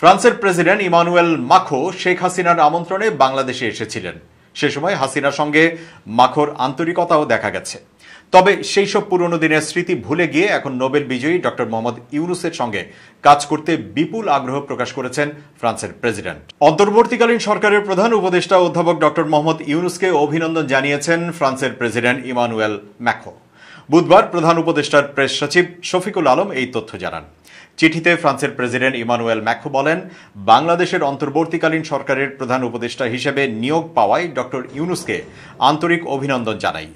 ফ্রান্সের president Emmanuel মাখো শেখ হাসিনার আমন্ত্রণে বাংলাদেশে এসেছিলেন। সে সময় হাসিনার সঙ্গে মাখোর আন্তরিকতাও দেখা গেছে। তবে সেই সব পুরনো দিনের স্মৃতি ভুলে গিয়ে এখন নোবেল বিজয়ী ডক্টর মোহাম্মদ ইউনূসের সঙ্গে কাজ করতে বিপুল আগ্রহ প্রকাশ করেছেন ফ্রান্সের প্রেসিডেন্ট। অন্তর্বর্তীকালীন সরকারের প্রধান উপদেষ্টা অধ্যাপক ডক্টর মোহাম্মদ ইউনূসকে অভিনন্দন জানিয়েছেন ফ্রান্সের প্রেসিডেন্ট ইমানুয়েল ম্যাখো। বুধবার প্রধান উপদেষ্টার প্রেস সচিব শফিকুল আলম এই তথ্য জানান। চিঠিতে ফ্রান্সের প্রেসিডেন্ট ইমানুয়েল ম্যাখো বলেন, বাংলাদেশের অন্তর্বর্তীকালীন সরকারের প্রধান উপদেষ্টা হিসেবে নিয়োগ পাওয়ায় ডক্টর ইউনূসকে আন্তরিক অভিনন্দন জানাই।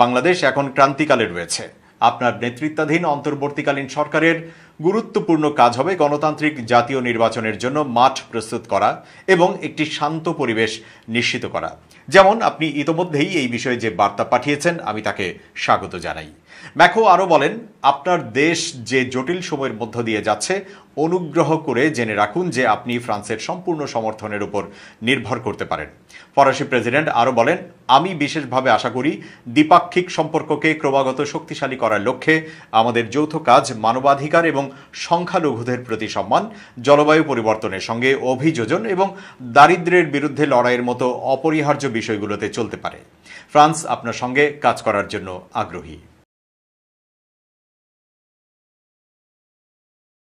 বাংলাদেশ এখন ক্রান্তিকালে রয়েছে। আপনার নেতৃত্বাধীন অন্তর্বর্তীকালীন সরকারের গুরুত্বপূর্ণ কাজ হবে গণতান্ত্রিক জাতীয় নির্বাচনের জন্য মাঠ প্রস্তুত করা এবং একটি শান্ত পরিবেশ নিশ্চিত করা। যেমন আপনি ইতোমধ্যেই এই বিষয়ে যে বার্তা পাঠিয়েছেন, আমি তাকে স্বাগত জানাই। ম্যাখো আরও বলেন, আপনার দেশ যে জটিল সময়ের মধ্য দিয়ে যাচ্ছে, অনুগ্রহ করে জেনে রাখুন যে আপনি ফ্রান্সের সম্পূর্ণ সমর্থনের উপর নির্ভর করতে পারেন। ফরাসি প্রেসিডেন্ট আরও বলেন, আমি বিশেষভাবে আশা করি দ্বিপাক্ষিক সম্পর্ককে ক্রমাগত শক্তিশালী করার লক্ষ্যে আমাদের যৌথ কাজ মানবাধিকার এবং সংখ্যালঘুদের প্রতি সম্মান, জলবায়ু পরিবর্তনের সঙ্গে অভিযোজন এবং দারিদ্র্যের বিরুদ্ধে লড়াইয়ের মতো অপরিহার্য বিষয়গুলোতে চলতে পারে। ফ্রান্স আপনার সঙ্গে কাজ করার জন্য আগ্রহী।